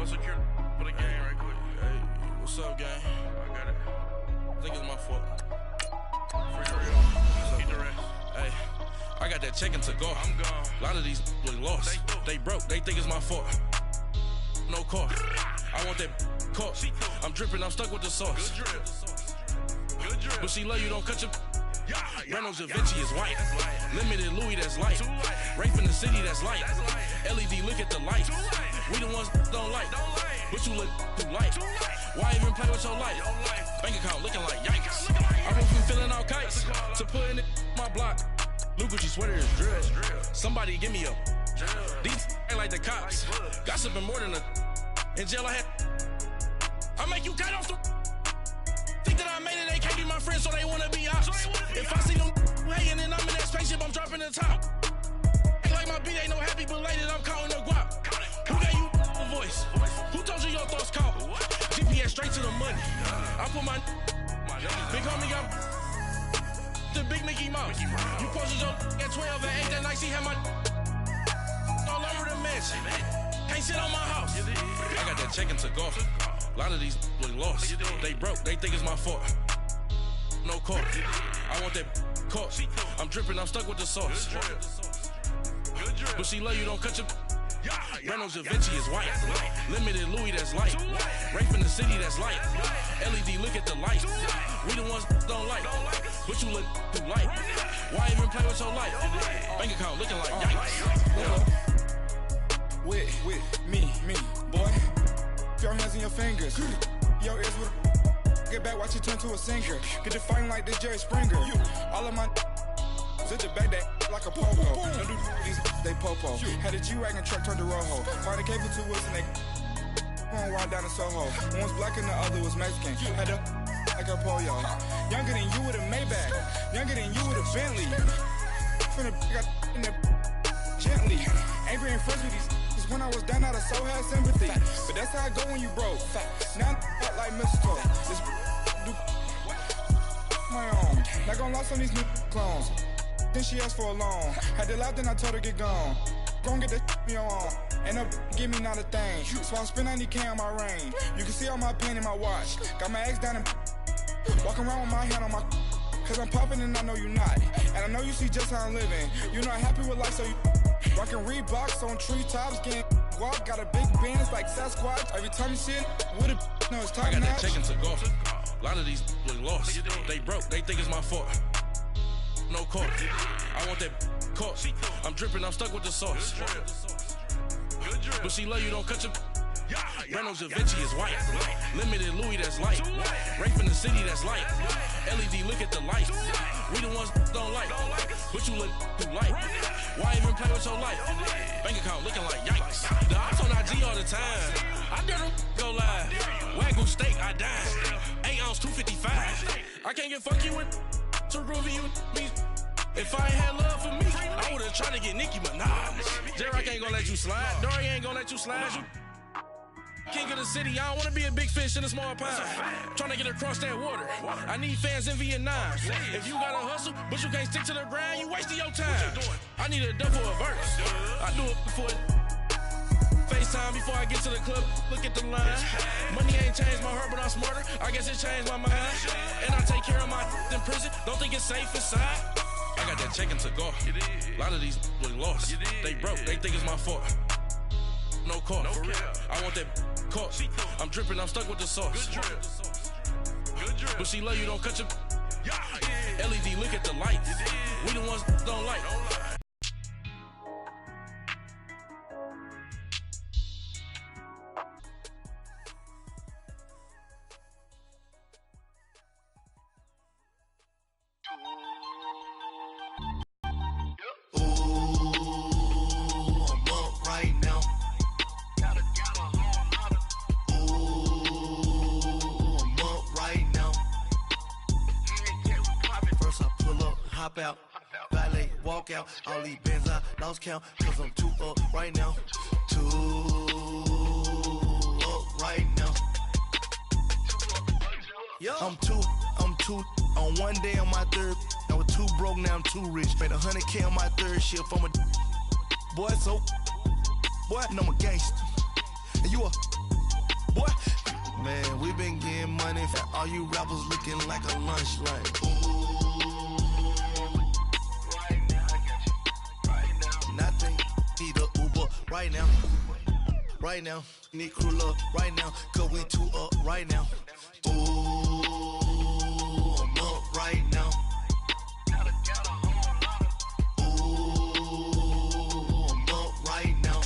go secure for the game right quick. Hey, what's up, gang? I got it. I think it's my fault. Free real. Keep the rest. Hey, I got that check-in to go. I'm gone. A lot of these look lost. They broke. They think it's my fault. No car. I want that car. I'm dripping. I'm stuck with the sauce. Good drip. Good drip. But she love you. Don't cut your. Reynolds Da Vinci is white. Limited Louis, that's light. Rape in the city, that's light. LED, look at the light. We the ones don't like. But you look too light. Why even play with your life? Bank account looking like yikes. I went from feeling all kites to putting it my block. Blue Gucci sweater is drill. Somebody give me a. These ain't like the cops. Gossiping more than a. In jail I had. I make you cut off the. Think that I made it, they can't be my friends, so they wanna be ops. If I see them hanging and I'm in that spaceship, I'm dropping the top. Ain't like my beat ain't no happy belated, I'm counting the guap. Who gave you a voice? Who told you your thoughts count? GPS straight to the money. I put my big homie got the big Mickey Mouse. You posted your at 12 and 8 that night, she had my all over the mansion. Can't sit on my house. I got that check-in to go. A lot of these look lost. They broke. They think it's my fault. No car. I want that car. I'm dripping. I'm stuck with the sauce. But she love you. Don't cut your. Reynolds Da Vinci is white. Limited Louis, that's light. Rape in the city, that's light. LED, look at the light. We the ones don't like. But you look too light. Why even play with your life? Bank account looking like yikes. With me, boy. Your hands in your fingers. Your ears with get back, watch you turn to a singer. Get the fighting like this Jerry Springer. All of my sit the back that like a popo. Don't do these they popo. Had a G-Wagon truck turned to Rojo. Find a cable 2 wheels and they going wild down in Soho. One was black and the other was Mexican. Had a like a polio. Younger than you with a Maybach. Younger than you with a Bentley. Finna got in the gently. Angry and friends with these. When I was down out, I so had sympathy. But that's how I go when you broke. Now I'm like mistletoe. This do my own. Not gonna lie on these new clones. Then she asked for a loan. Had to laugh, then I told her get gone. Gon' get that me on. End up give me not a thing. So I spend 90K on my range. You can see all my pen in my watch. Got my ex down and walking around with my hand on my. Cause I'm popping and I know you not. And I know you see just how I'm living. You're not happy with life, so you. Rockin' Reeboks on treetops, getting guap, got a big Benz like Sasquatch. Every time you see it, with a no, it's top I got notch. that check-in to go. A lot of these look lost. They broke. They think it's my fault. No car. I want that car. I'm dripping. I'm stuck with the sauce. But she love you. Don't cut your. Reynolds Da Vinci is white. Limited Louis, that's light. Rape in the city, that's light. LED, look at the light. We the ones don't like. But you look too light. Why even play with your life? Bank account looking like yikes. The ops on IG all the time. I dare them go live. Wagyu steak, I dine. 8 ounce, 255. I can't get funky with to groovy you. If I ain't had love for me, I would've tried to get Nicki Minaj. J-Rock ain't gonna let you slide. Dory ain't gonna let you slide. You king of the city, I don't wanna be a big fish in a small pond. Trying to get across that water. I need fans in Vietnam. If you gotta hustle, but you can't stick to the grind, you wasting your time. I need a double a verse. I do it before FaceTime before I get to the club. Look at the line. Money ain't changed my heart, but I'm smarter. I guess it changed my mind. And I take care of my in prison. Don't think it's safe inside. I got that check-in to go. A lot of these look lost. They broke. They think it's my fault. No car. For real. I want that car. I'm dripping. I'm stuck with the sauce. But she love you. Don't cut your. LED, look at the light. We the ones don't like. Hop out, valet, walk out. All these bands I lost count, cause I'm too up right now. Too up right now. I'm too, on one day on my third. I was too broke, now I'm too rich. Made 100K on my third shift. I'm a boy, so, boy, no, I'm a gangster. And you a Boy, man, we been getting money. All you rappers looking like a lunch line. Right now, I got you. Right now, nothing. Need a Uber right now. Right now, need crew love right now. Cause we two up right now. Ooh, I'm up right now. Ooh, I'm up right now.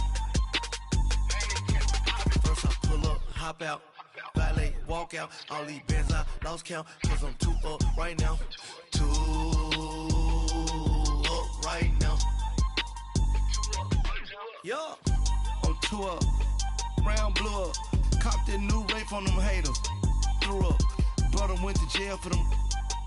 First I pull up, hop out, valet, walk out. All these bands I lost count. Cause I'm two up right now. Two up right now. Yeah, I'm two up. Round blew up. Copped that new rape on them haters. Threw up. Brother went to jail for them.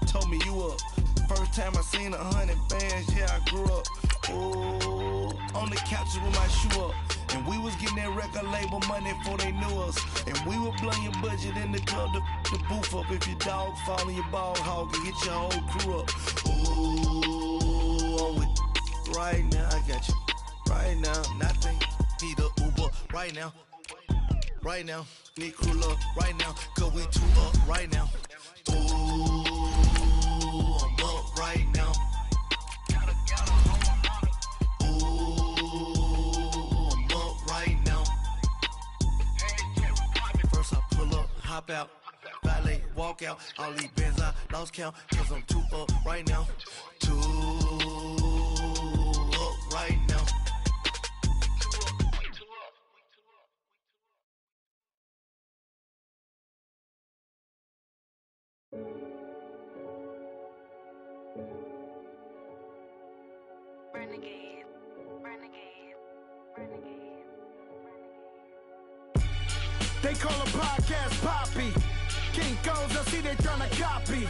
Told me you up. First time I seen 100 bands, yeah, I grew up. Ooh, on the couches with my shoe up. And we was getting that record label money before they knew us. And we were blowing your budget in the club to the booth up. If your dog fall in your ball hog and get your whole crew up. Ooh, I'm with right now, I got you. Right now, nothing. Need a Uber right now. Right now, need crew love right now. Cause we two up right now. Ooh, I'm up right now. Ooh, I'm up right now. First I pull up, hop out, valet, walk out. All these bands I lost count. Cause I'm two up right now. Two up right now. Renegade, renegade, renegade, renegade. They call a podcast Poppy. Kinkos, I see they tryna copy.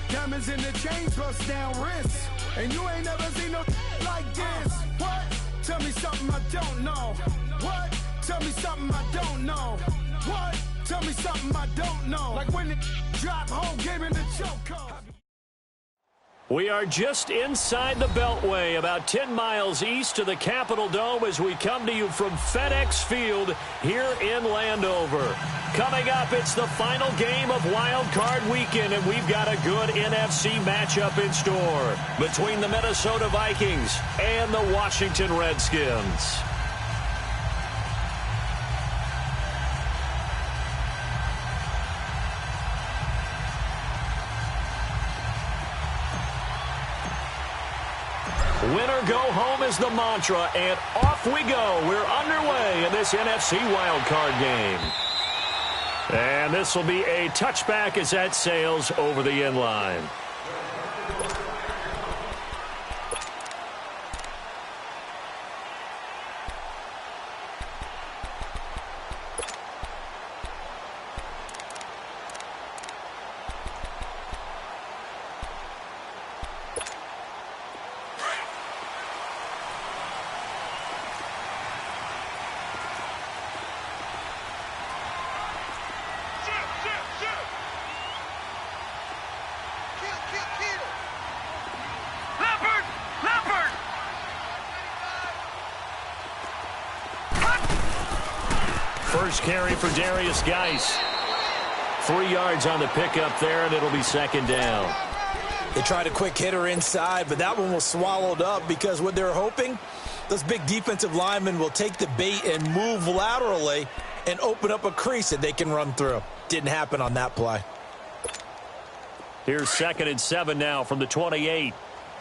Diamonds in the chains, bust down wrists. And you ain't never seen no like this. What? Tell me something I don't know. What? Tell me something I don't know. What? Tell me something I don't know. Like when it drop, whole game in the chokehold. We are just inside the Beltway, about 10 miles east of the Capitol Dome as we come to you from FedEx Field here in Landover. Coming up, it's the final game of Wild Card Weekend, and we've got a good NFC matchup in store between the Minnesota Vikings and the Washington Redskins. Winner go home is the mantra, and off we go. We're underway in this NFC wildcard game. And this will be a touchback as that sails over the end line. First carry for Darius Geis. 3 yards on the pickup there, and it'll be second down. They tried a quick hitter inside, but that one was swallowed up because what they're hoping, those big defensive linemen will take the bait and move laterally and open up a crease that they can run through. Didn't happen on that play. Here's 2nd and 7 now from the 28.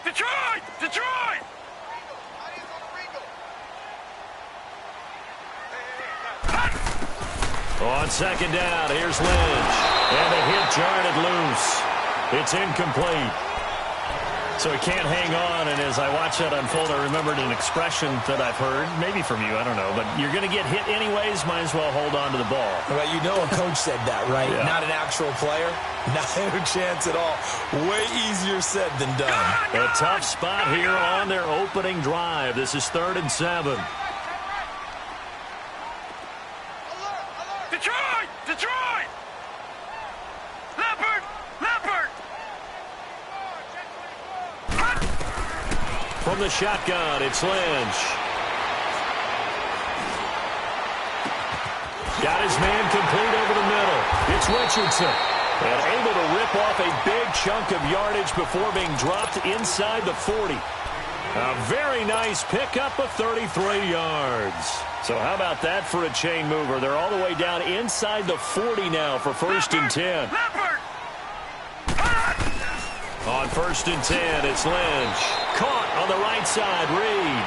Detroit! Detroit! On second down, here's Lynch. And the hit jarred loose. It's incomplete. So he can't hang on, and as I watch that unfold, I remembered an expression that I've heard, maybe from you, I don't know, but you're going to get hit anyways, might as well hold on to the ball. Well, you know a coach said that, right? Yeah. Not an actual player. Not a chance at all. Way easier said than done. A tough spot here on their opening drive. This is 3rd and 7. Detroit! Detroit! Leopard! Leopard! From the shotgun, it's Lynch. Got his man complete over the middle. It's Richardson. And able to rip off a big chunk of yardage before being dropped inside the 40. A very nice pickup of 33 yards. So how about that for a chain mover? They're all the way down inside the 40 now for 1st and 10. On 1st and 10, it's Lynch. Caught on the right side, Reed.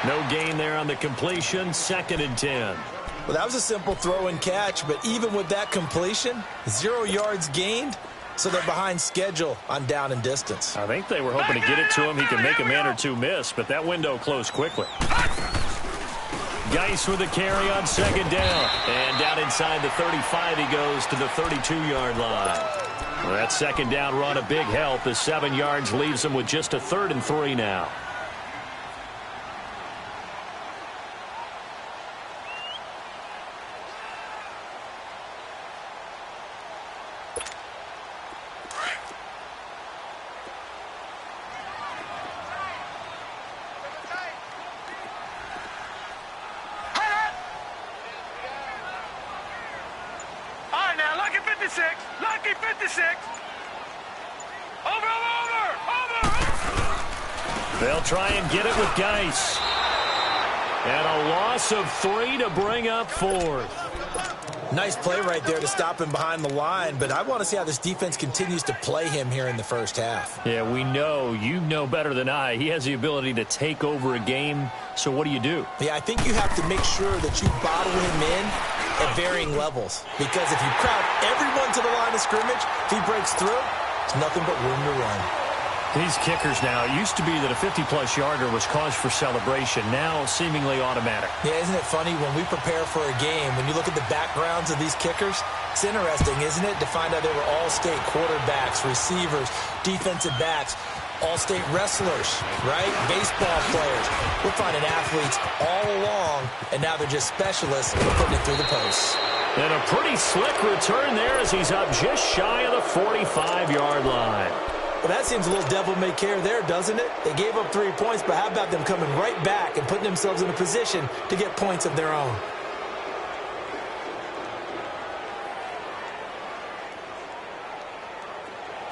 No gain there on the completion, 2nd and 10. Well, that was a simple throw and catch, but even with that completion, 0 yards gained, so they're behind schedule on down and distance. I think they were hoping to get it to him. He could make a man or two miss, but that window closed quickly. Geis with a carry on 2nd down. And down inside the 35, he goes to the 32-yard line. Well, that 2nd down run a big help. The 7 yards leaves him with just a 3rd and 3 now. Lucky 56. Over. They'll try and get it with Geis. And a loss of 3 to bring up 4th. Nice play right there to stop him behind the line, but I want to see how this defense continues to play him here in the first half. Yeah, we know. You know better than I. He has the ability to take over a game, so what do you do? Yeah, I think you have to make sure that you bottle him in at varying levels, because if you crowd everyone to the line of scrimmage, if he breaks through, there's nothing but room to run. These kickers now, it used to be that a 50-plus yarder was cause for celebration. Now, seemingly automatic. Yeah, isn't it funny when we prepare for a game, when you look at the backgrounds of these kickers, it's interesting, isn't it, to find out they were all-state quarterbacks, receivers, defensive backs, all-state wrestlers, right? Baseball players. We're finding athletes all along, and now they're just specialists for putting it through the posts. And a pretty slick return there as he's up just shy of the 45-yard line. Well, that seems a little devil-may-care there, doesn't it? They gave up 3 points, but how about them coming right back and putting themselves in a position to get points of their own?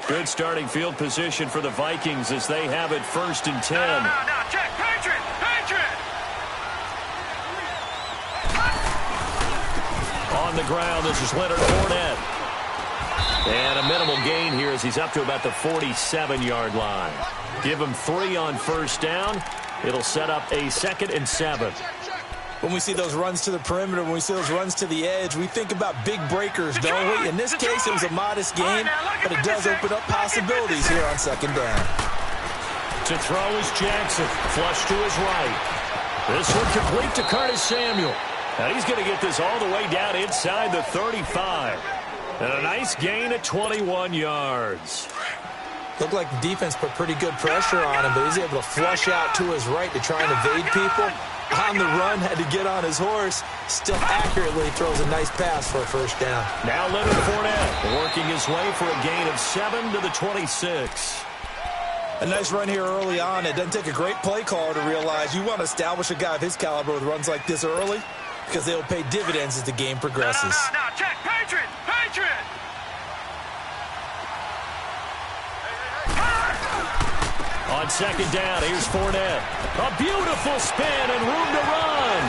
Good starting field position for the Vikings as they have it 1st and 10. No, check, Patriot! On the ground, this is Leonard Fournette. And a minimal gain here as he's up to about the 47-yard line. Give him 3 on 1st down. It'll set up a 2nd and 7. When we see those runs to the perimeter, when we see those runs to the edge, we think about big breakers, don't we? In this case, it was a modest gain, but it does open up possibilities here on 2nd down. To throw is Jackson. Flush to his right. This one complete to Curtis Samuel. And he's going to get this all the way down inside the 35. And a nice gain at 21 yards. Looked like the defense put pretty good pressure on him, but he's able to flush out to his right to try and evade people. On the run, had to get on his horse. Still accurately throws a nice pass for a 1st down. Now Leonard Fournette working his way for a gain of 7 to the 26. A nice run here early on. It doesn't take a great play caller to realize you want to establish a guy of his caliber with runs like this early, because they'll pay dividends as the game progresses. No, check, Patriot! On 2nd down, here's Fournette. A beautiful spin and room to run.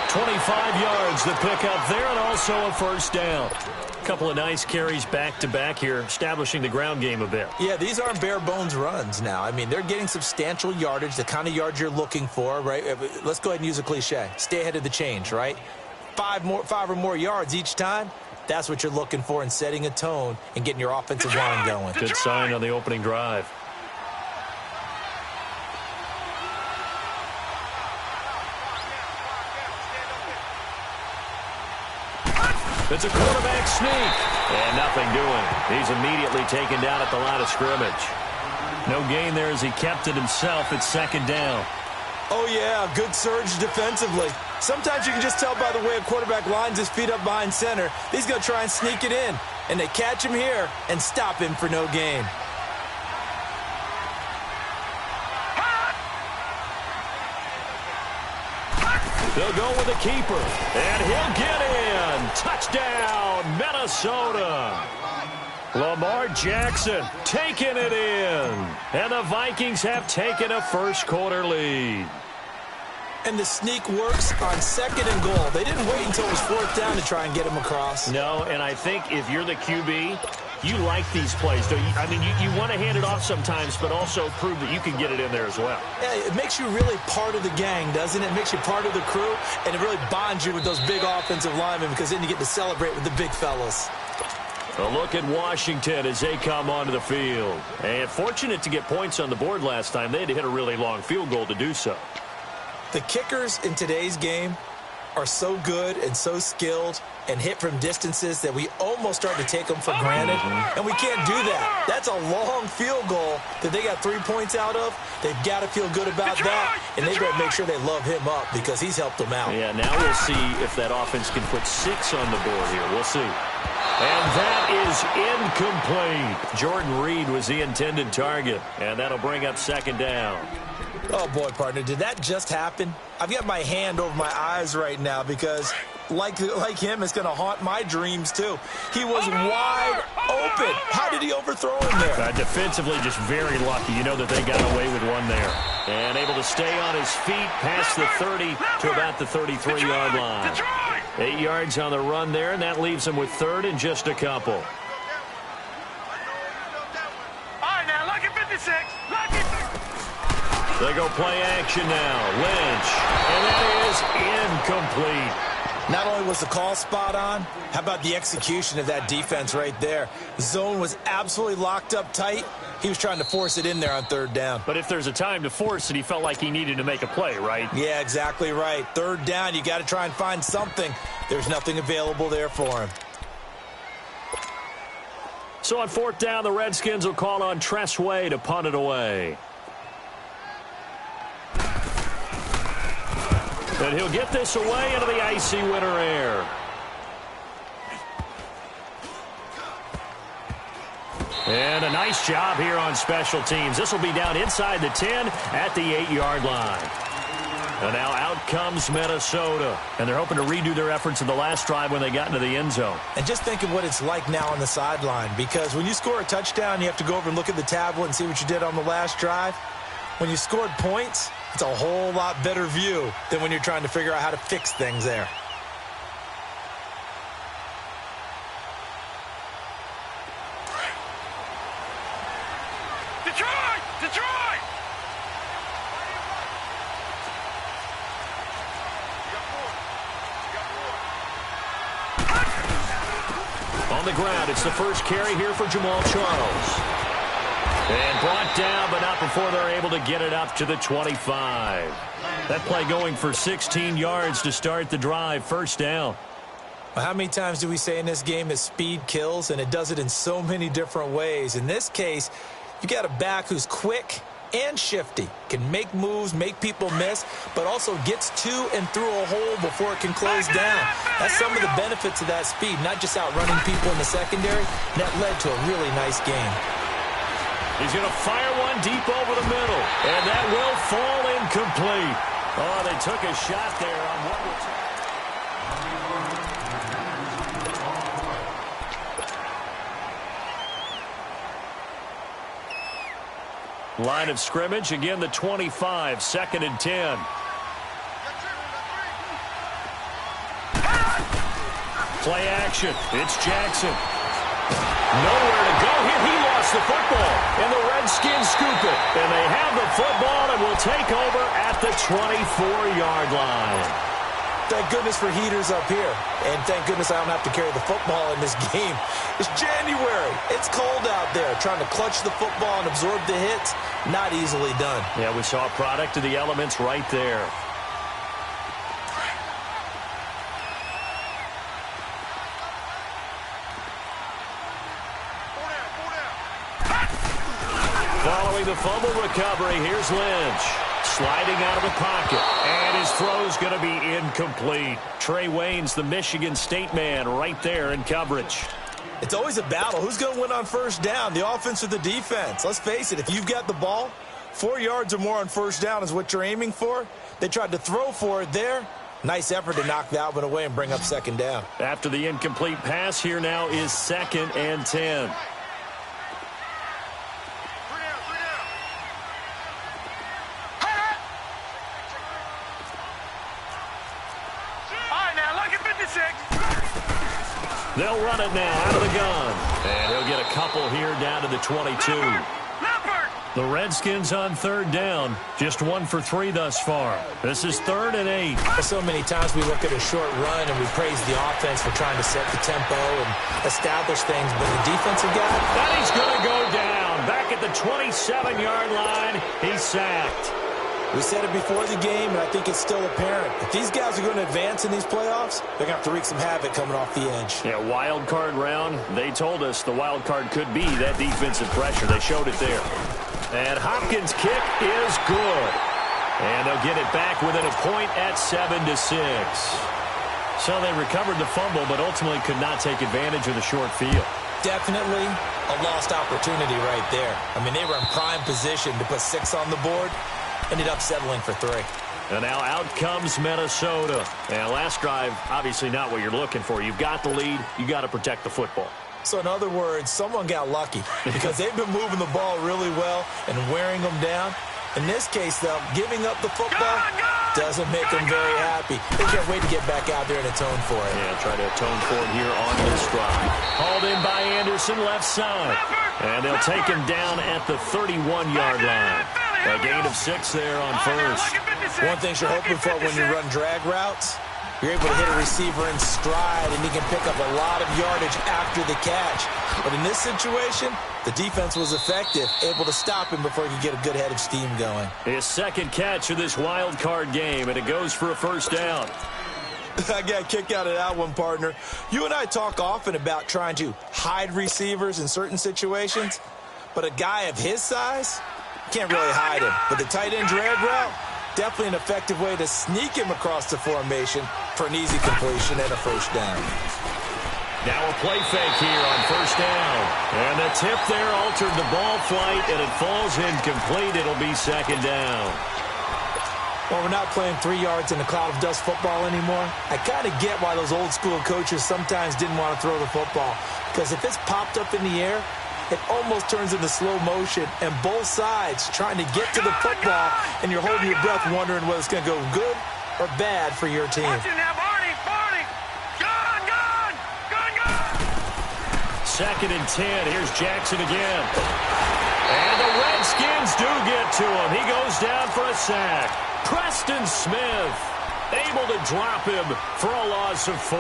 25 yards the pickup there, and also a 1st down. A couple of nice carries back-to-back here, establishing the ground game a bit. Yeah, these aren't bare-bones runs now. I mean, they're getting substantial yardage, the kind of yards you're looking for, right? Let's go ahead and use a cliche. Stay ahead of the change, right? 5 or more yards each time. That's what you're looking for in setting a tone and getting your offensive line going. Good sign on the opening drive. It's a quarterback sneak. And nothing doing. He's immediately taken down at the line of scrimmage. No gain there as he kept it himself at 2nd down. Oh, yeah, good surge defensively. Sometimes you can just tell by the way a quarterback lines his feet up behind center. He's going to try and sneak it in. And they catch him here and stop him for no gain. They'll go with the keeper, and he'll get in. Touchdown, Minnesota. Lamar Jackson taking it in. And the Vikings have taken a first-quarter lead. And the sneak works on 2nd and goal. They didn't wait until it was 4th down to try and get him across. No, and I think if you're the QB, you like these plays, don't you? I mean, you want to hand it off sometimes, but also prove that you can get it in there as well. Yeah, it makes you really part of the gang, doesn't it? It makes you part of the crew, and it really bonds you with those big offensive linemen because then you get to celebrate with the big fellas. A look at Washington as they come onto the field. And fortunate to get points on the board last time. They had to hit a really long field goal to do so. The kickers in today's game are so good and so skilled and hit from distances that we almost start to take them for granted, and we can't do that. That's a long field goal that they got 3 points out of. They've got to feel good about that, and they've got to make sure they love him up because he's helped them out. Yeah, now we'll see if that offense can put 6 on the board here. We'll see. And that is incomplete. Jordan Reed was the intended target, and that'll bring up 2nd down. Oh, boy, partner, did that just happen? I've got my hand over my eyes right now because, like him, it's going to haunt my dreams, too. He was wide open. How did he overthrow him there? Defensively, just very lucky. You know that they got away with one there. And able to stay on his feet past the 30 to about the 33-yard line. 8 yards on the run there, and that leaves him with 3rd and just a couple. All right, now, look at 56. Look at They go play action now. Lynch. And that is incomplete. Not only was the call spot on, how about the execution of that defense right there? The zone was absolutely locked up tight. He was trying to force it in there on 3rd down. But if there's a time to force it, he felt like he needed to make a play, right? Yeah, exactly right. 3rd down, you got to try and find something. There's nothing available there for him. So on 4th down, the Redskins will call on Tress Way to punt it away. And he'll get this away into the icy winter air. And a nice job here on special teams. This will be down inside the 10 at the 8-yard line. And now out comes Minnesota. And they're hoping to redo their efforts in the last drive when they got into the end zone. And just think of what it's like now on the sideline. Because when you score a touchdown, you have to go over and look at the tablet and see what you did on the last drive. When you scored points, it's a whole lot better view than when you're trying to figure out how to fix things there. Detroit! Detroit! On the ground, it's the first carry here for Jamal Charles. And brought down, but not before they're able to get it up to the 25. That play going for 16 yards to start the drive. 1st down. Well, how many times do we say in this game that speed kills, and it does it in so many different ways? In this case, you got a back who's quick and shifty, can make moves, make people miss, but also gets to and through a hole before it can close down. That's some of the benefits of that speed, not just outrunning people in the secondary. That led to a really nice game. He's going to fire one deep over the middle, and that will fall incomplete. Oh, they took a shot there on what was... Line of scrimmage, again the 25, 2nd and 10. Play action, it's Jackson. Nowhere to go here. He lost the football, and the Redskins scoop it. And they have the football and will take over at the 24-yard line. Thank goodness for heaters up here. And thank goodness I don't have to carry the football in this game. It's January. It's cold out there. Trying to clutch the football and absorb the hits, not easily done. Yeah, we saw a product of the elements right there. Following the fumble recovery, here's Lynch. Sliding out of the pocket, and his throw's going to be incomplete. Trey Wayne's the Michigan State man right there in coverage. It's always a battle. Who's going to win on 1st down, the offense or the defense? Let's face it, if you've got the ball, 4 yards or more on 1st down is what you're aiming for. They tried to throw for it there. Nice effort to knock that one away and bring up second down. After the incomplete pass, here now is 2nd and 10. They'll run it now out of the gun. And he'll get a couple here down to the 22. The Redskins on 3rd down. Just 1 for 3 thus far. This is 3rd and 8. So many times we look at a short run and we praise the offense for trying to set the tempo and establish things, but the defensive guy... And he's going to go down. Back at the 27-yard line, he's sacked. We said it before the game, and I think it's still apparent. If these guys are going to advance in these playoffs, they're going to have to wreak some havoc coming off the edge. Yeah, wild card round. They told us the wild card could be that defensive pressure. They showed it there. And Hopkins' kick is good. And they'll get it back within a point at 7-6. So they recovered the fumble, but ultimately could not take advantage of the short field. Definitely a lost opportunity right there. I mean, they were in prime position to put 6 on the board. Ended up settling for 3. And now out comes Minnesota. And last drive, obviously not what you're looking for. You've got the lead. You got to protect the football. So in other words, someone got lucky because they've been moving the ball really well and wearing them down. In this case, though, giving up the football doesn't make them very happy. They can't wait to get back out there and atone for it. Yeah, try to atone for it here on this drive. Hauled in by Anderson, left side. And they'll take him down at the 31-yard line. A gain of 6 there on first. One thing you're hoping for when you run drag routes, you're able to hit a receiver in stride, and he can pick up a lot of yardage after the catch. But in this situation, the defense was effective, able to stop him before he could get a good head of steam going. His 2nd catch of this wild card game, and it goes for a first down. I got a kick out of that one, partner. You and I talk often about trying to hide receivers in certain situations, but a guy of his size can't really hide him. But the tight end drag route, definitely an effective way to sneak him across the formation for an easy completion and a first down. Now a play fake here on first down. And the tip there altered the ball flight, and it falls incomplete. It'll be 2nd down. Well, we're not playing 3 yards in a cloud of dust football anymore. I kind of get why those old school coaches sometimes didn't want to throw the football. Because if it's popped up in the air, it almost turns into slow motion, and both sides trying to get to the football, and you're holding your breath wondering whether it's going to go good or bad for your team. Watch it now, Barney! Gone! 2nd and 10. Here's Jackson again. And the Redskins do get to him. He goes down for a sack. Preston Smith able to drop him for a loss of 4.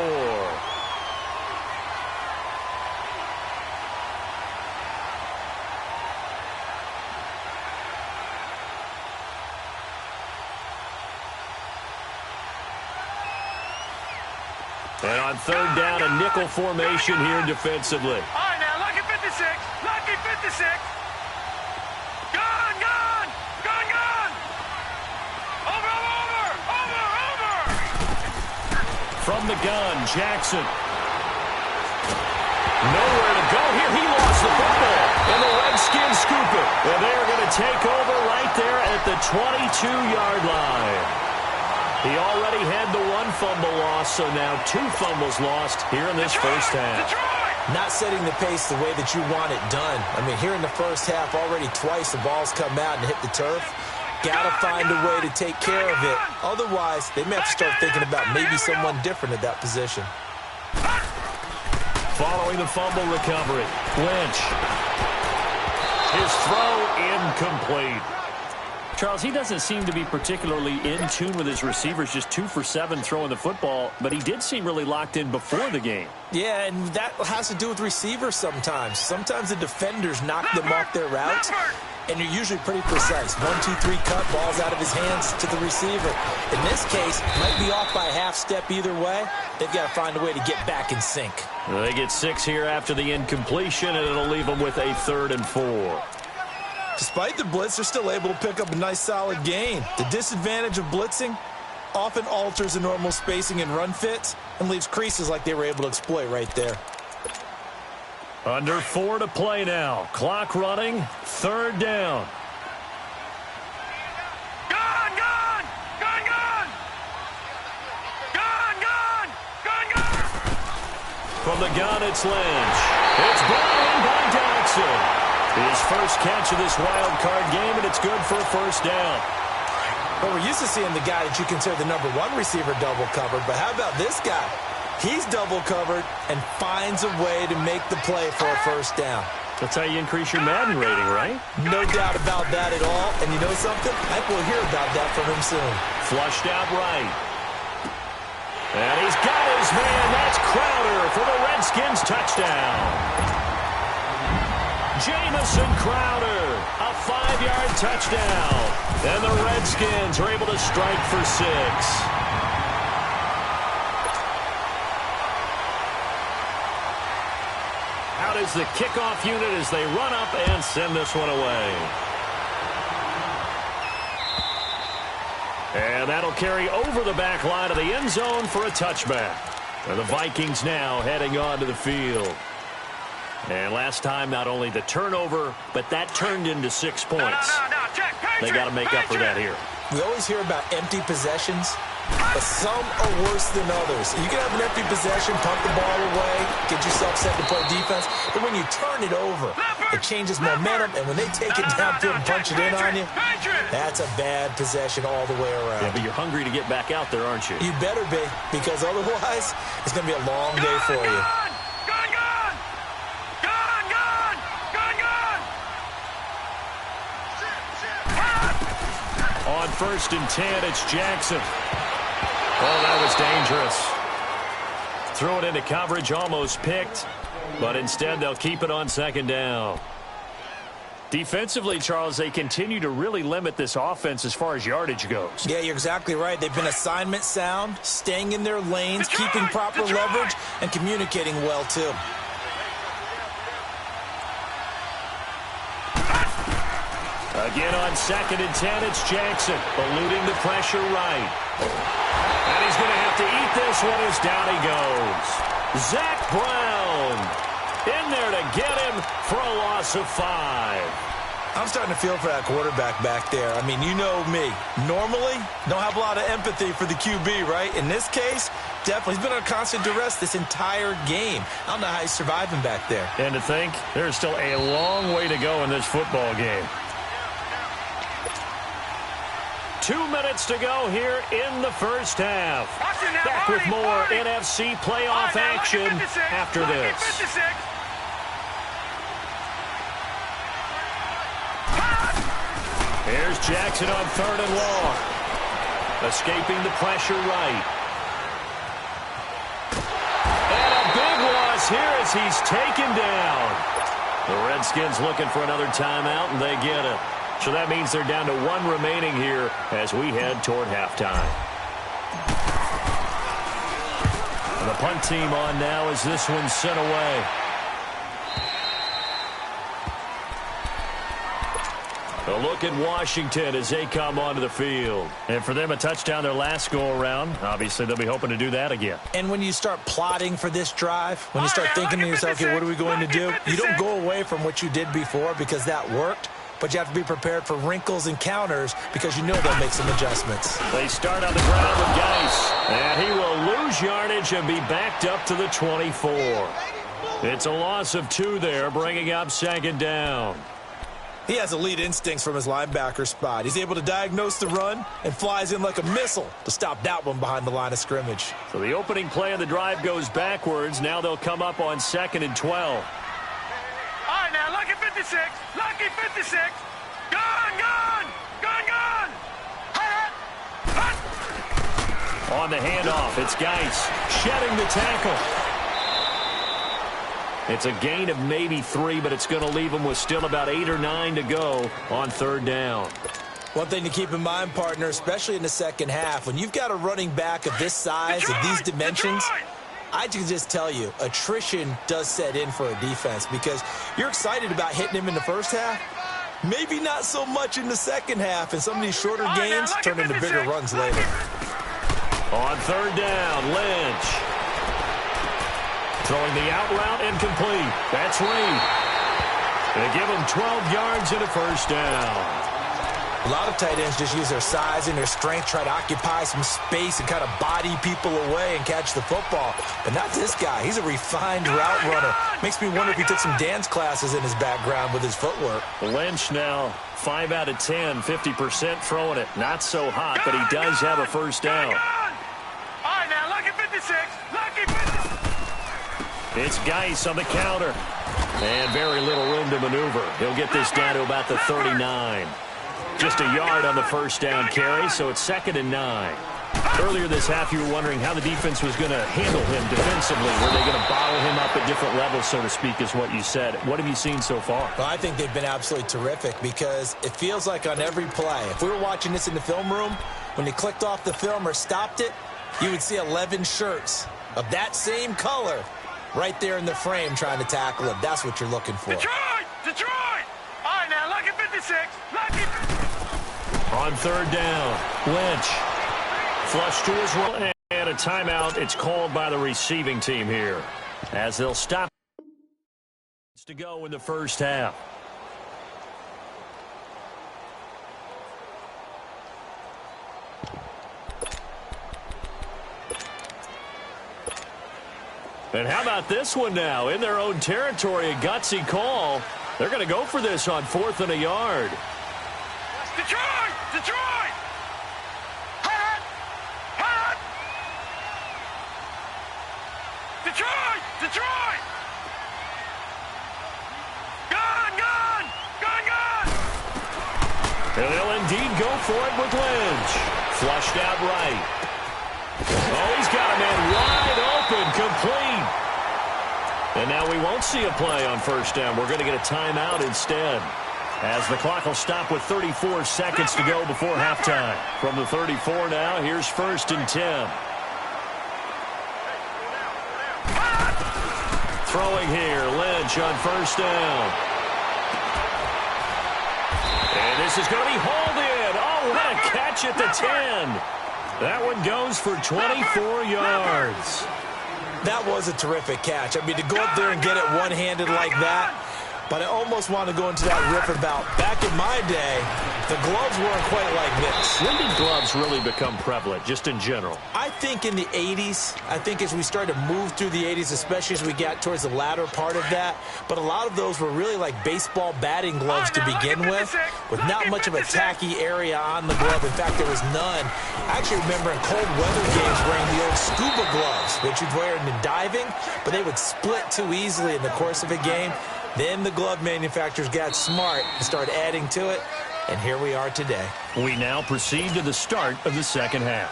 And on 3rd down, a nickel formation here defensively. All right, now, lucky 56. Lucky 56. Gone! Over! From the gun, Jackson. Nowhere to go here. He lost the football. And the Redskins scoop it. And they're going to take over right there at the 22-yard line. He already had the 1 fumble loss, so now 2 fumbles lost here in this first half. Not setting the pace the way that you want it done. I mean, here in the first half, already twice the ball's come out and hit the turf. Got to find a way to take care of it. Otherwise, they may have to start thinking about maybe someone different at that position. Following the fumble recovery, Lynch. His throw incomplete. Charles, he doesn't seem to be particularly in tune with his receivers, just 2 for 7 throwing the football, but he did seem really locked in before the game. Yeah, and that has to do with receivers sometimes. Sometimes the defenders knock them off their routes, and you're usually pretty precise. 1, 2, 3 cut, balls out of his hands to the receiver. In this case, might be off by a half step either way. They've got to find a way to get back in sync. They get 6 here after the incompletion, and it'll leave them with a 3rd and 4. Despite the blitz, they're still able to pick up a nice solid gain. The disadvantage of blitzing often alters the normal spacing and run fits and leaves creases like they were able to exploit right there. Under 4 to play now. Clock running. 3rd down. Gone! From the gun, it's Lynch. It's brought in by Dodson. His first catch of this wild card game, and it's good for a first down. Well, we're used to seeing the guy that you consider the number one receiver double covered, but how about this guy? He's double covered and finds a way to make the play for a first down. That's how you increase your Madden rating, right? No doubt about that at all. And you know something? I think we'll hear about that from him soon. Flushed out right. And he's got his man. That's Crowder for the Redskins touchdown. Jamison Crowder, a 5-yard touchdown. And the Redskins are able to strike for 6. Out is the kickoff unit as they run up and send this one away. And that'll carry over the back line of the end zone for a touchback. And the Vikings now heading onto the field. And last time, not only the turnover, but that turned into 6 points. They got to make up for that here. We always hear about empty possessions, but some are worse than others. You can have an empty possession, punt the ball away, get yourself set to play defense, but when you turn it over, it changes momentum, and when they take it downfield and punch it in on you, that's a bad possession all the way around. Yeah, but you're hungry to get back out there, aren't you? You better be, because otherwise, it's going to be a long day for you. On 1st and 10, it's Jackson. Oh, that was dangerous. Throw it into coverage, almost picked, but instead they'll keep it on 2nd down. Defensively, Charles, they continue to really limit this offense as far as yardage goes. Yeah, you're exactly right. They've been assignment sound, staying in their lanes, keeping proper leverage, and communicating well, too. Again on 2nd and 10, it's Jackson, eluding the pressure right. And he's going to have to eat this one as down he goes. Zach Brown in there to get him for a loss of 5. I'm starting to feel for that quarterback back there. I mean, you know me. Normally, don't have a lot of empathy for the QB, right? In this case, definitely. He's been under constant duress this entire game. I don't know how he's surviving back there. And to think, there's still a long way to go in this football game. 2 minutes to go here in the first half. Back with more NFC playoff action after this. Here's Jackson on 3rd and long. Escaping the pressure right. And a big loss here as he's taken down. The Redskins looking for another timeout, and they get it. So that means they're down to 1 remaining here as we head toward halftime. And the punt team on now as this one's sent away. A look at Washington as they come onto the field. And for them, a touchdown their last go-around. Obviously, they'll be hoping to do that again. And when you start plotting for this drive, when you start thinking to yourself, okay, what are we going to do? You don't go away from what you did before because that worked. But you have to be prepared for wrinkles and counters because you know they'll make some adjustments. They start on the ground with Geis. And he will lose yardage and be backed up to the 24. It's a loss of 2 there, bringing up 2nd down. He has elite instincts from his linebacker spot. He's able to diagnose the run and flies in like a missile to stop that one behind the line of scrimmage. So the opening play of the drive goes backwards. Now they'll come up on 2nd and 12. All right, now, lucky 56. Lucky 56. Gone. On the handoff, it's Geis shedding the tackle. It's a gain of maybe 3, but it's going to leave them with still about 8 or 9 to go on 3rd down. One thing to keep in mind, partner, especially in the second half, when you've got a running back of this size, of these dimensions, I can just tell you, attrition does set in for a defense because you're excited about hitting him in the first half. Maybe not so much in the second half, and some of these shorter gains turn into bigger runs later. On 3rd down, Lynch. Throwing the out route incomplete. That's Reed. They give him 12 yards and a first down. A lot of tight ends just use their size and their strength, try to occupy some space and kind of body people away and catch the football. But not this guy. He's a refined route runner. Makes me wonder if he took some dance classes in his background with his footwork. Lynch now 5 out of 10, 50% throwing it. Not so hot, but he does have a first down. All right, now, lucky 56. Lucky 56. It's Geis on the counter. And very little room to maneuver. He'll get this down to about the 39. Just a yard on the first down carry, so it's 2nd and 9. Earlier this half, you were wondering how the defense was going to handle him defensively. Were they going to bottle him up at different levels, so to speak, is what you said. What have you seen so far? Well, I think they've been absolutely terrific because it feels like on every play, if we were watching this in the film room, when you clicked off the film or stopped it, you would see 11 shirts of that same color right there in the frame trying to tackle him. That's what you're looking for. Detroit! Detroit! All right, now, lucky 56. Lucky 56. On 3rd down, Lynch. Flush to his right, and a timeout. It's called by the receiving team here as they'll stop to go in the first half. And how about this one now? In their own territory, a gutsy call. They're going to go for this on 4th and a yard. Detroit! Detroit! Hot! Hot! Detroit! Detroit! Gone! Gone! Gone! Gone! And they'll indeed go for it with Lynch. Flushed out right. Oh, he's got a man wide open, complete. And now we won't see a play on first down. We're going to get a timeout instead, as the clock will stop with 34 seconds to go before halftime. From the 34 now, here's 1st and 10. Throwing here, Lynch on first down. And this is going to be hauled in. Oh, what a catch at the 10. That one goes for 24 yards. That was a terrific catch. I mean, to go up there and get it one-handed like that, but I almost want to go into that riff about back in my day, the gloves weren't quite like this. When did gloves really become prevalent, just in general? I think in the 80s. I think as we started to move through the 80s, especially as we got towards the latter part of that. But a lot of those were really like baseball batting gloves to begin with not much of a tacky area on the glove. In fact, there was none. I actually remember in cold weather games wearing the old scuba gloves, which you'd wear in diving, but they would split too easily in the course of a game. Then the glove manufacturers got smart and started adding to it, and here we are today. We now proceed to the start of the second half.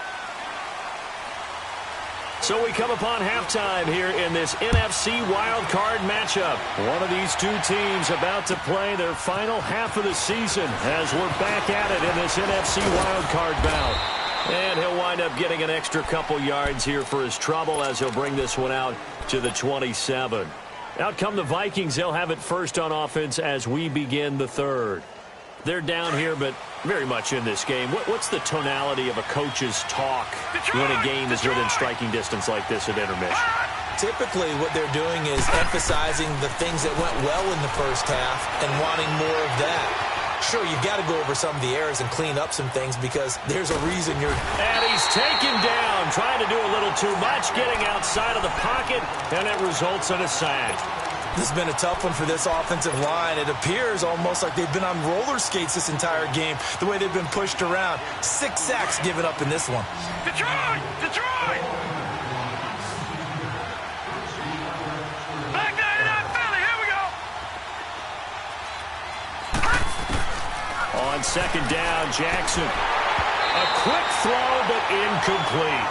So we come upon halftime here in this NFC wildcard matchup. One of these two teams about to play their final half of the season as we're back at it in this NFC wildcard bout. And he'll wind up getting an extra couple yards here for his trouble as he'll bring this one out to the 27. Out come the Vikings. They'll have it first on offense as we begin the 3rd. They're down here, but very much in this game. What's the tonality of a coach's talk when a game is within striking distance like this at intermission? Typically, what they're doing is emphasizing the things that went well in the first half and wanting more of that. Sure, you've got to go over some of the errors and clean up some things because there's a reason you're... And he's taken down, trying to do a little too much, getting outside of the pocket, and it results in a sack. This has been a tough one for this offensive line. It appears almost like they've been on roller skates this entire game, the way they've been pushed around. 6 sacks given up in this one. Detroit! Detroit! Back 99 Philly, here we go! On 2nd down, Jackson. A quick throw, but incomplete.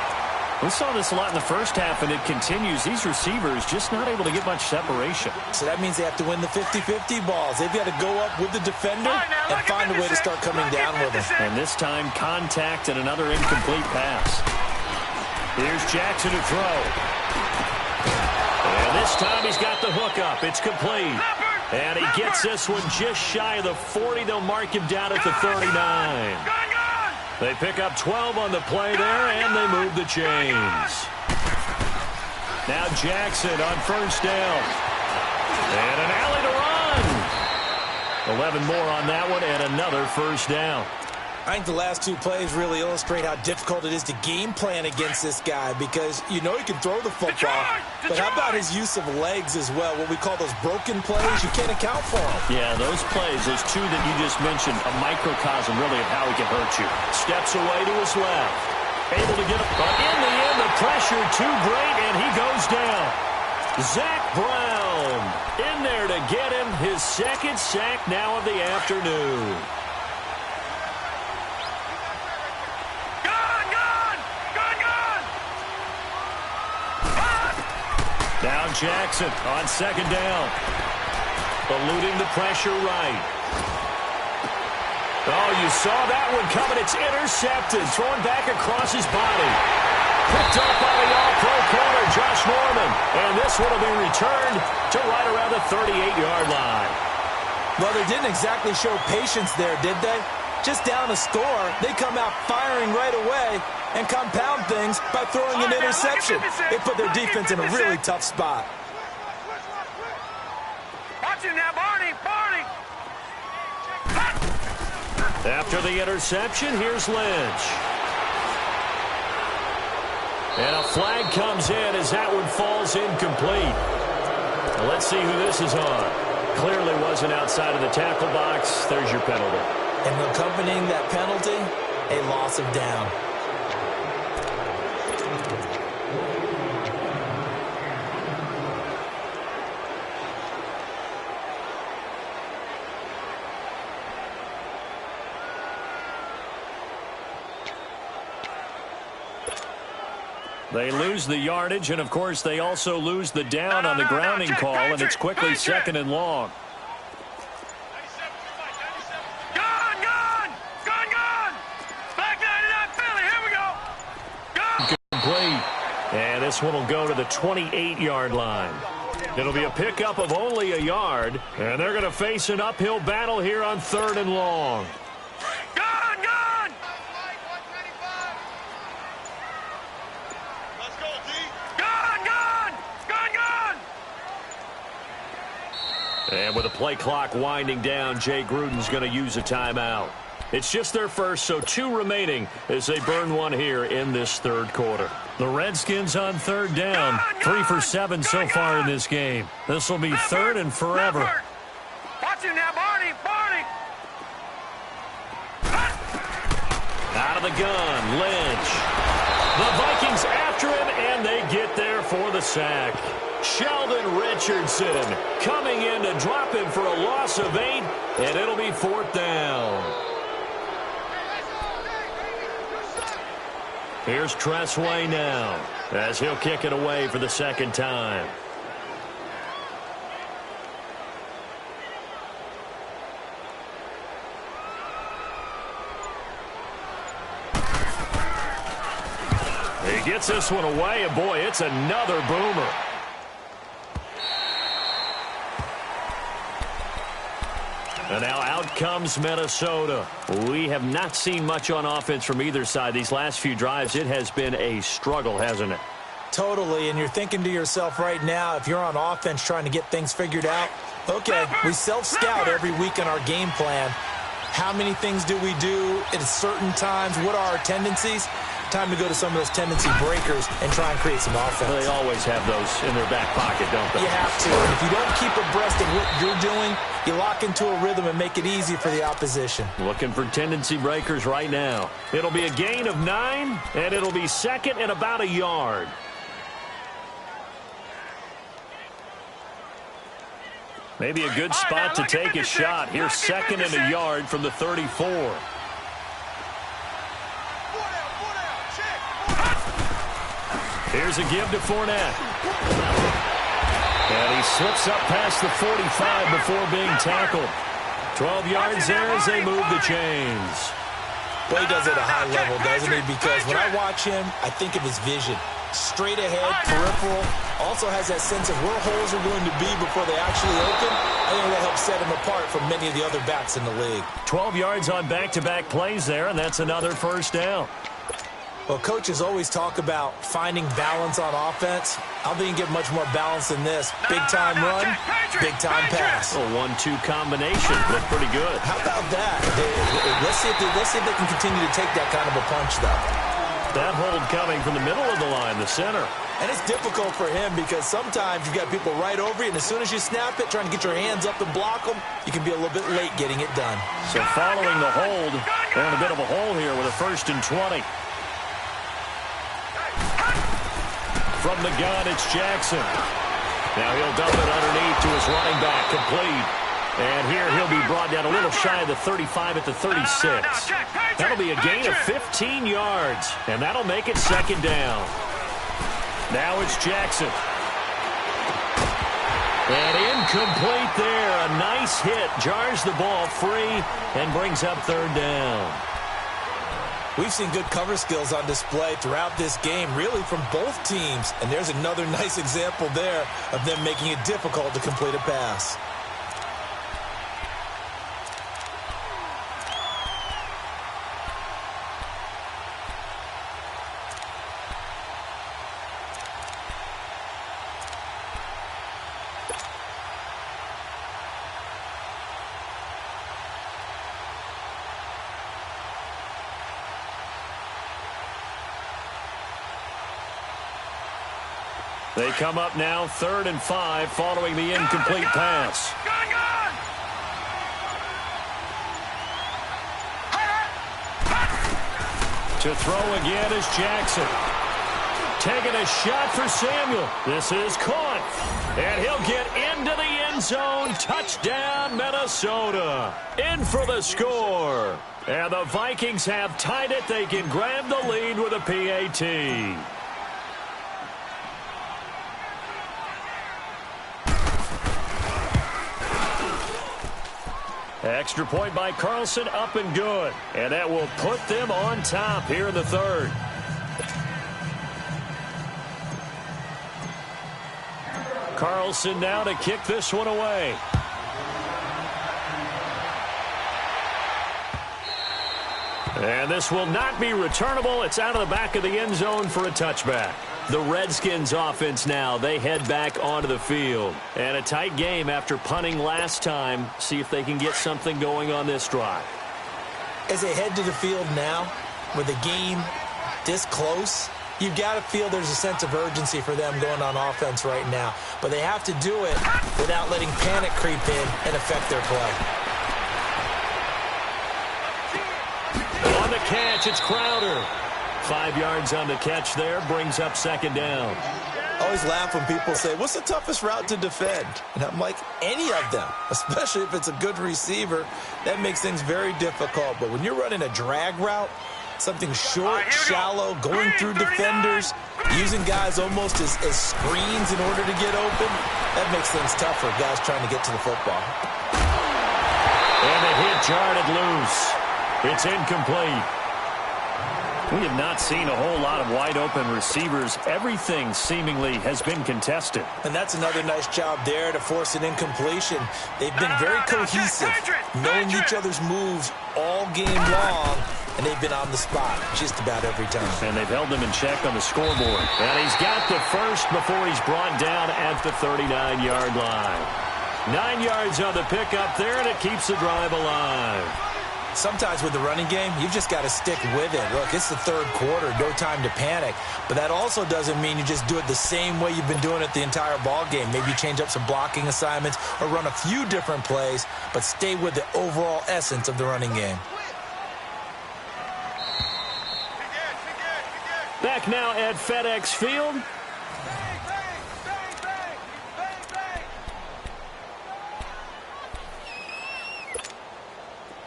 We saw this a lot in the first half, and it continues. These receivers just not able to get much separation. So that means they have to win the 50-50 balls. They've got to go up with the defender and find a way to start coming down with them. And this time, contact and another incomplete pass. Here's Jackson to throw. And this time he's got the hook up. It's complete. And he gets this one just shy of the 40. They'll mark him down at the 39. They pick up 12 on the play there, and they move the chains. Now Jackson on first down. And an alley to run. 11 more on that one, and another first down. I think the last two plays really illustrate how difficult it is to game plan against this guy because you know he can throw the football, but how about his use of legs as well, what we call those broken plays? You can't account for them. Yeah, those plays, those two that you just mentioned, a microcosm really of how he can hurt you. Steps away to his left. Able to get it, but in the end, the pressure too great, and he goes down. Zach Brown in there to get him his second sack now of the afternoon. Now Jackson on second down. Eluding the pressure right. Oh, you saw that one coming. It's intercepted. Thrown back across his body. Picked up by the all-pro corner, Josh Norman. And this one will be returned to right around the 38-yard line. Well, they didn't exactly show patience there, did they? Just down a score, they come out firing right away and compound things by throwing an interception. They put their defense in a really tough spot. Watch him now, Barney. After the interception, here's Lynch. And a flag comes in as that one falls incomplete. Now let's see who this is on. Clearly wasn't outside of the tackle box. There's your penalty. And accompanying that penalty, a loss of down. They lose the yardage, and, of course, they also lose the down on the grounding call, and it's quickly second and long. Gone! Back 99 Philly, here we go! Gone! Complete. And this one will go to the 28-yard line. It'll be a pickup of only a yard, and they're going to face an uphill battle here on third and long. And with the play clock winding down, Jay Gruden's going to use a timeout. It's just their first, so 2 remaining as they burn one here in this third quarter. The Redskins on third down, 3 for 7 so far in this game. This will be third and forever. Watch him now, Barney. Out of the gun, Lynch. The Vikings after him, and they get there for the sack. Sheldon Richardson coming in to drop him for a loss of 8, and it'll be 4th down. Here's Tressway now as he'll kick it away for the second time. He gets this one away, and boy, it's another boomer. And now out comes Minnesota. We have not seen much on offense from either side. These last few drives, it has been a struggle, hasn't it? Totally, and you're thinking to yourself right now, if you're on offense trying to get things figured out, okay, we self-scout every week in our game plan. How many things do we do at certain times? What are our tendencies? Time to go to some of those tendency breakers and try and create some offense. They always have those in their back pocket, don't they? You have to. And if you don't keep abreast of what you're doing, you lock into a rhythm and make it easy for the opposition. Looking for tendency breakers right now. It'll be a gain of 9, and it'll be second and about a yard. Maybe a good spot to take a shot. Here's second and a yard from the 34. Here's a give to Fournette. And he slips up past the 45 before being tackled. 12 yards there as they move the chains. Well, he does it at a high level, doesn't he? Because when I watch him, I think of his vision. Straight ahead, peripheral. Also has that sense of where holes are going to be before they actually open. I think that helps set him apart from many of the other backs in the league. 12 yards on back-to-back plays there, and that's another first down. Well, coaches always talk about finding balance on offense. I don't think you get much more balance than this. Big-time run, big-time pass. A 1-2 combination. Looked pretty good. How about that? Let's see if they can continue to take that kind of a punch, though. That hold coming from the middle of the line, the center. And it's difficult for him because sometimes you've got people right over you, and as soon as you snap it, trying to get your hands up and block them, you can be a little bit late getting it done. So following the hold, they're in a bit of a hole here with a 1st and 20. From the gun, it's Jackson. Now he'll dump it underneath to his running back, complete. And here he'll be brought down a little shy of the 35 at the 36. That'll be a gain of 15 yards, and that'll make it 2nd down. Now it's Jackson. And incomplete there. A nice hit. Jars the ball free and brings up 3rd down. We've seen good cover skills on display throughout this game, really from both teams. And there's another nice example there of them making it difficult to complete a pass. They come up now 3rd and 5 following the incomplete pass. To throw again is Jackson. Taking a shot for Samuel. This is caught. And he'll get into the end zone. Touchdown, Minnesota. In for the score. And the Vikings have tied it. They can grab the lead with a PAT. Extra point by Carlson, up and good. And that will put them on top here in the 3rd. Carlson now to kick this one away. And this will not be returnable. It's out of the back of the end zone for a touchback. The Redskins offense now, they head back onto the field. And a tight game after punting last time. See if they can get something going on this drive. As they head to the field now, with the game this close, you've got to feel there's a sense of urgency for them going on offense right now. But they have to do it without letting panic creep in and affect their play. On the catch, it's Crowder. 5 yards on the catch there, brings up 2nd down. I always laugh when people say, what's the toughest route to defend? And I'm like, any of them, especially if it's a good receiver. That makes things very difficult. But when you're running a drag route, something short, shallow, going through defenders, using guys almost as screens in order to get open, that makes things tough for guys trying to get to the football. And the hit jarred it loose. It's incomplete. We have not seen a whole lot of wide-open receivers. Everything seemingly has been contested. And that's another nice job there to force an incompletion. They've been very cohesive, knowing each other's moves all game long, and they've been on the spot just about every time. And they've held them in check on the scoreboard. And he's got the first before he's brought down at the 39-yard line. 9 yards on the pickup there, and it keeps the drive alive. Sometimes with the running game, you've just got to stick with it. Look, it's the 3rd quarter, no time to panic. But that also doesn't mean you just do it the same way you've been doing it the entire ball game. Maybe you change up some blocking assignments or run a few different plays, but stay with the overall essence of the running game. Back now at FedEx Field.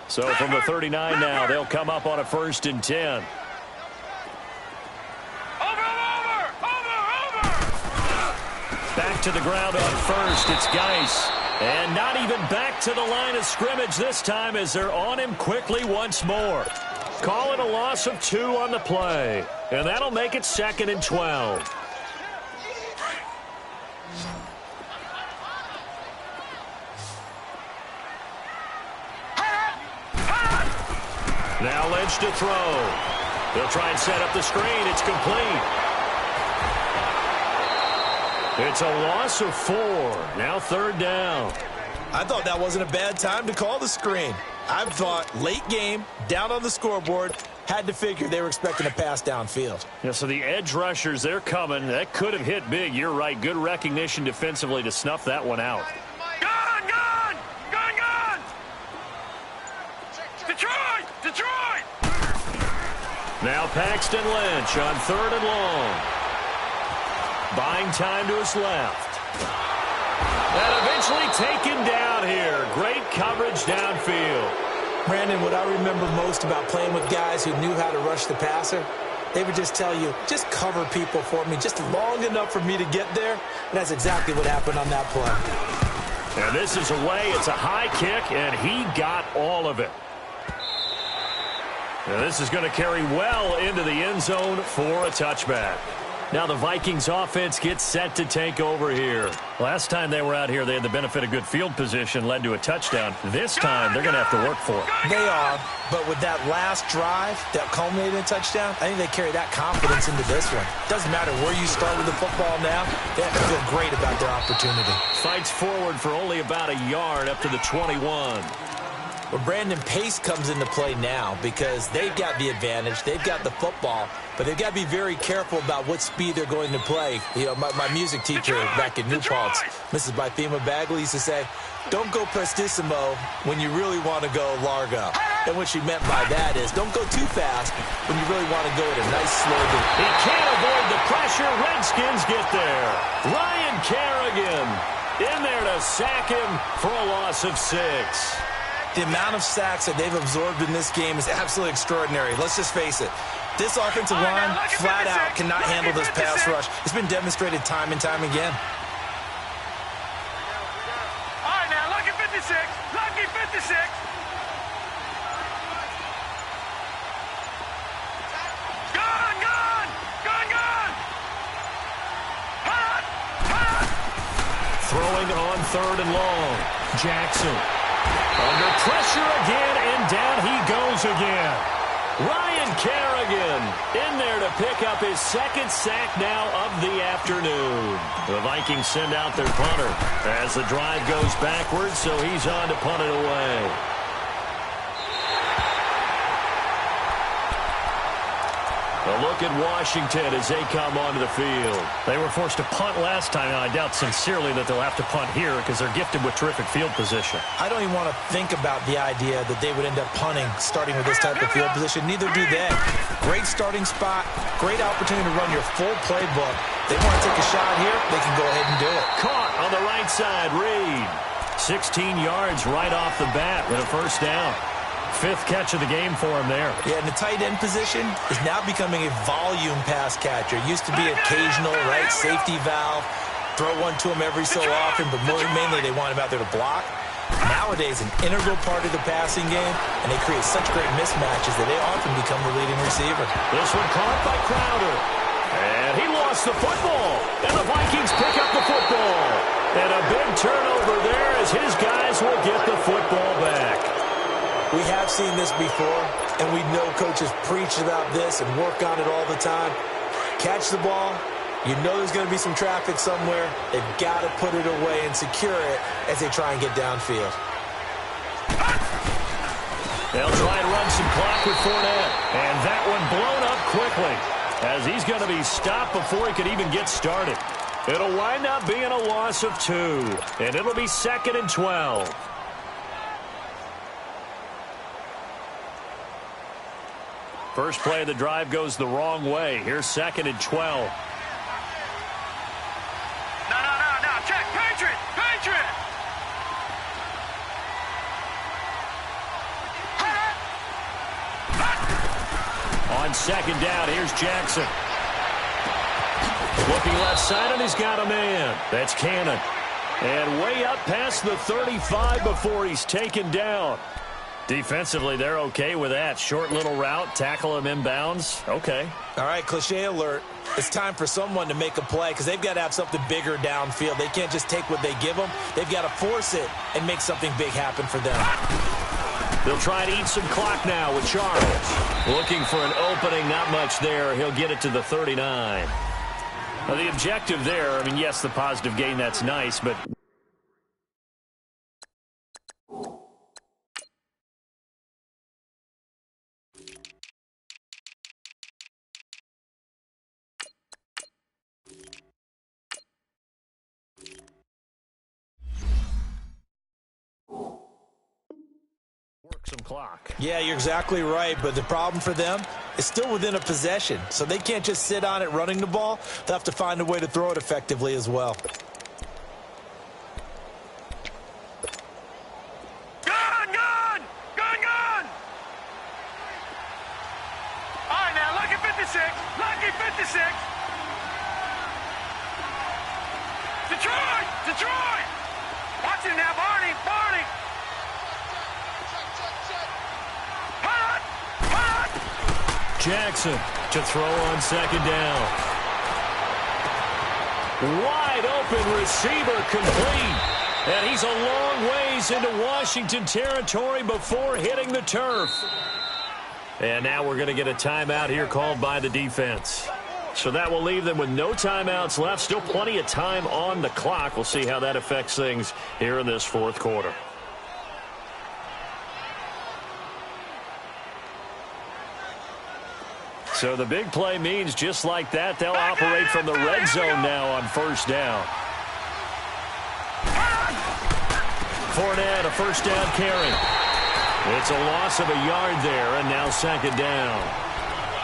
So from the 39 now, they'll come up on a 1st and 10. Back to the ground on 1st, it's Geis. And not even back to the line of scrimmage this time as they're on him quickly once more. Call it a loss of 2 on the play. And that'll make it 2nd and 12. Now Lynch to throw. They'll try and set up the screen. It's complete. It's a loss of 4. Now 3rd down. I thought that wasn't a bad time to call the screen. I thought late game, down on the scoreboard, had to figure they were expecting a pass downfield. Yeah, so the edge rushers, they're coming. That could have hit big. You're right. Good recognition defensively to snuff that one out. Gone! Gone! Gone! Gone! Detroit! Detroit! Now Paxton Lynch on 3rd and long. Buying time to his left. And eventually taken down here. Great coverage downfield. Brandon, what I remember most about playing with guys who knew how to rush the passer, they would just tell you, just cover people for me just long enough for me to get there. And that's exactly what happened on that play. And this is away. It's a high kick, and he got all of it. Now this is going to carry well into the end zone for a touchback. Now the Vikings offense gets set to take over here. Last time they were out here, they had the benefit of good field position, led to a touchdown. This time, they're going to have to work for it. They are, but with that last drive that culminated in a touchdown, I think they carry that confidence into this one. Doesn't matter where you start with the football now, they have to feel great about their opportunity. Fights forward for only about a yard up to the 21. Well, Brandon, pace comes into play now because they've got the advantage. They've got the football, but they've got to be very careful about what speed they're going to play. You know, my music teacher back in New Paltz, Mrs. Bythema Bagley, used to say, don't go prestissimo when you really want to go largo. And what she meant by that is don't go too fast when you really want to go at a nice slow beat. He can't avoid the pressure. Redskins get there. Ryan Kerrigan in there to sack him for a loss of 6. The amount of sacks that they've absorbed in this game is absolutely extraordinary. Let's just face it. This offensive line, flat out, cannot handle this pass rush. It's been demonstrated time and time again. All right, now, lucky 56. Lucky 56. Gone, gone. Gone, gone. Hot, hot. Throwing on 3rd and long. Jackson. Under pressure again, and down he goes again. Ryan Kerrigan in there to pick up his 2nd sack now of the afternoon. The Vikings send out their punter as the drive goes backwards, so he's on to punt it away. A look at Washington as they come onto the field. They were forced to punt last time, and I doubt sincerely that they'll have to punt here because they're gifted with terrific field position. I don't even want to think about the idea that they would end up punting starting with this type of field position. Neither do they. Great starting spot, great opportunity to run your full playbook. They want to take a shot here, they can go ahead and do it. Caught on the right side, Reed. 16 yards right off the bat with a 1st down. 5th catch of the game for him there. Yeah, and the tight end position is now becoming a volume pass catcher. It used to be occasional, right? Safety valve. Throw one to him every so often, but mainly they want him out there to block. Nowadays, an integral part of the passing game, and they create such great mismatches that they often become the leading receiver. This one caught by Crowder. And he lost the football. And the Vikings pick up the football. And a big turnover there as his guys will get the football back. We have seen this before, and we know coaches preach about this and work on it all the time. Catch the ball. You know there's going to be some traffic somewhere. They've got to put it away and secure it as they try and get downfield. They'll try and run some clock with Fournette. And that one blown up quickly as he's going to be stopped before he could even get started. It'll wind up being a loss of 2, and it'll be 2nd and 12. First play of the drive goes the wrong way. Here's 2nd and 12. No. Check. Patriot. Patriot. On 2nd down, here's Jackson. Looking left side, and he's got a man. That's Cannon. And way up past the 35 before he's taken down. Defensively, they're okay with that. Short little route, tackle him inbounds. Okay. All right, cliche alert. It's time for someone to make a play because they've got to have something bigger downfield. They can't just take what they give them. They've got to force it and make something big happen for them. They'll try to eat some clock now with Charles. Looking for an opening, not much there. He'll get it to the 39. Now, the objective there, I mean, yes, the positive gain, that's nice, but... some clock. Yeah, you're exactly right, but the problem for them is still within a possession, so they can't just sit on it running the ball. They'll have to find a way to throw it effectively as well. Gun! Gun! Gun! Gun! All right, now, lucky 56. Lucky 56. Detroit! Detroit! Watch it now, Barney! Barney! Jackson to throw on second down. Wide open receiver complete. And he's a long ways into Washington territory before hitting the turf. And now we're going to get a timeout here called by the defense. So that will leave them with no timeouts left. Still plenty of time on the clock. We'll see how that affects things here in this fourth quarter. So the big play means just like that, they'll operate from the red zone now on first down. Fournette, a first down carry. It's a loss of a yard there, and now second down.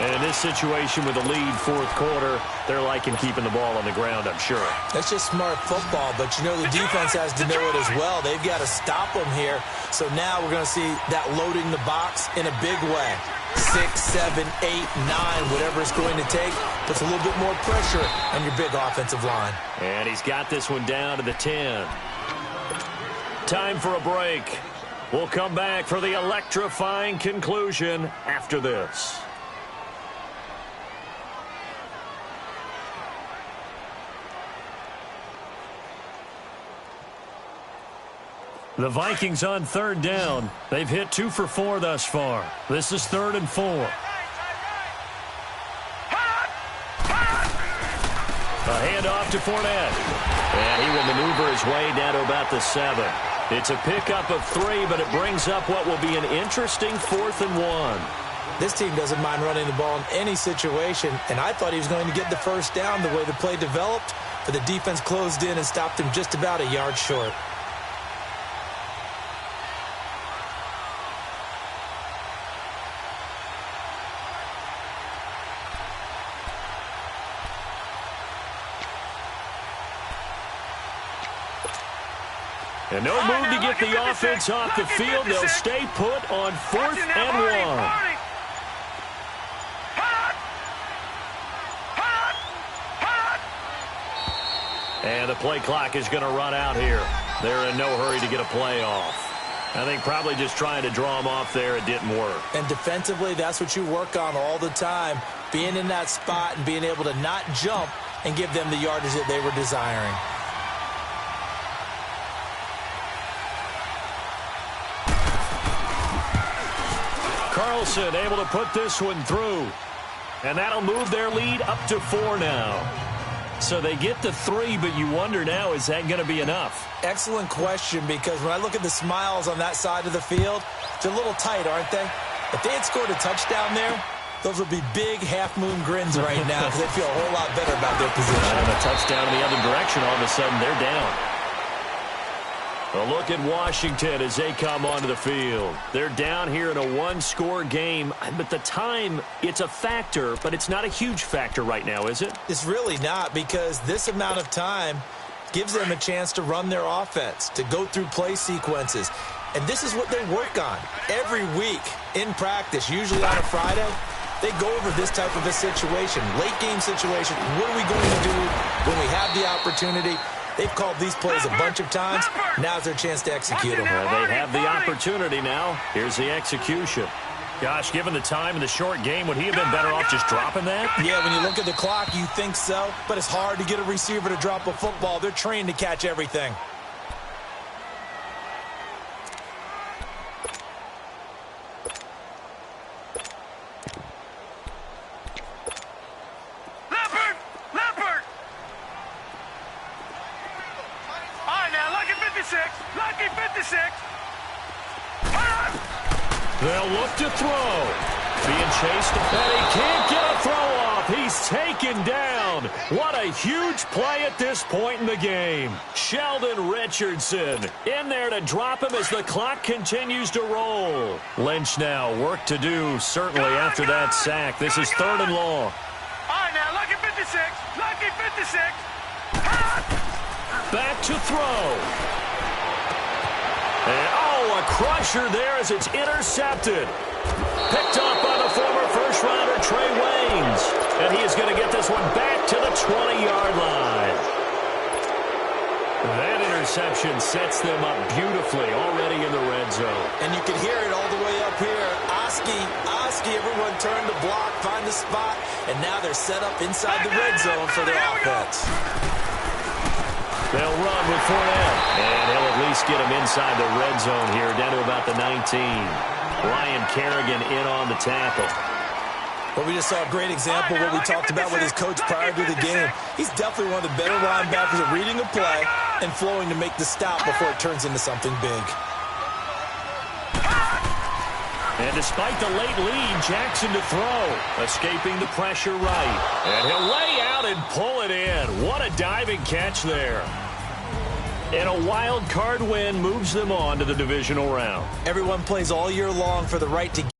And in this situation with the lead fourth quarter, they're liking keeping the ball on the ground, I'm sure. That's just smart football, but you know the defense has to know it as well. They've got to stop them here. So now we're going to see that loading the box in a big way. 6, 7, 8, 9, whatever it's going to take, puts a little bit more pressure on your big offensive line. And he's got this one down to the 10. Time for a break. We'll come back for the electrifying conclusion after this. The Vikings on third down. They've hit 2 for 4 thus far. This is 3rd and 4. A handoff to Fournette. And he will maneuver his way down to about the 7. It's a pickup of 3, but it brings up what will be an interesting 4th and 1. This team doesn't mind running the ball in any situation, and I thought he was going to get the first down the way the play developed, but the defense closed in and stopped him just about a yard short. And no move to get the offense off the field. They'll stay put on 4th and 1. And the play clock is going to run out here. They're in no hurry to get a play off. I think probably just trying to draw them off there, it didn't work. And defensively, that's what you work on all the time. Being in that spot and being able to not jump and give them the yardage that they were desiring. Carlson able to put this one through. And that'll move their lead up to 4 now. So they get to 3, but you wonder now, is that going to be enough? Excellent question, because when I look at the smiles on that side of the field, they're a little tight, aren't they? If they had scored a touchdown there, those would be big half-moon grins right now because they feel a whole lot better about their position. And a touchdown in the other direction, all of a sudden they're down. A look at Washington as they come onto the field. They're down here in a one-score game, but the time, it's a factor, but it's not a huge factor right now, is it? It's really not, because this amount of time gives them a chance to run their offense, to go through play sequences. And this is what they work on every week in practice, usually on a Friday. They go over this type of a situation, late-game situation. What are we going to do when we have the opportunity? They've called these plays a bunch of times. Now's their chance to execute them. Well, they have the opportunity now. Here's the execution. Gosh, given the time in the short game, would he have been better off just dropping that? Yeah, when you look at the clock, you think so. But it's hard to get a receiver to drop a football. They're trained to catch everything. look to throw. Being chased, and he can't get a throw off. He's taken down. What a huge play at this point in the game. Sheldon Richardson in there to drop him as the clock continues to roll. Lynch now, work to do, certainly after that sack. This is 3rd and long. All right, now, lucky 56. Lucky 56. Back to throw. And, oh, a crusher there as it's intercepted. Picked up by the former first-rounder Trey Waynes. And he is going to get this one back to the 20-yard line. That interception sets them up beautifully already in the red zone. And you can hear it all the way up here. Oski, everyone turned to block, find the spot, and now they're set up inside the red zone for their offense. They'll run with Fournette, and he'll at least get him inside the red zone here, down to about the 19. Ryan Kerrigan in on the tackle. Well, we just saw a great example of what we talked about with his coach prior to the game. He's definitely one of the better linebackers at reading a play and flowing to make the stop before it turns into something big. And despite the late lead, Jackson to throw. Escaping the pressure right. And he'll lay out and pull it in. What a diving catch there. And a wild card win moves them on to the divisional round. Everyone plays all year long for the right to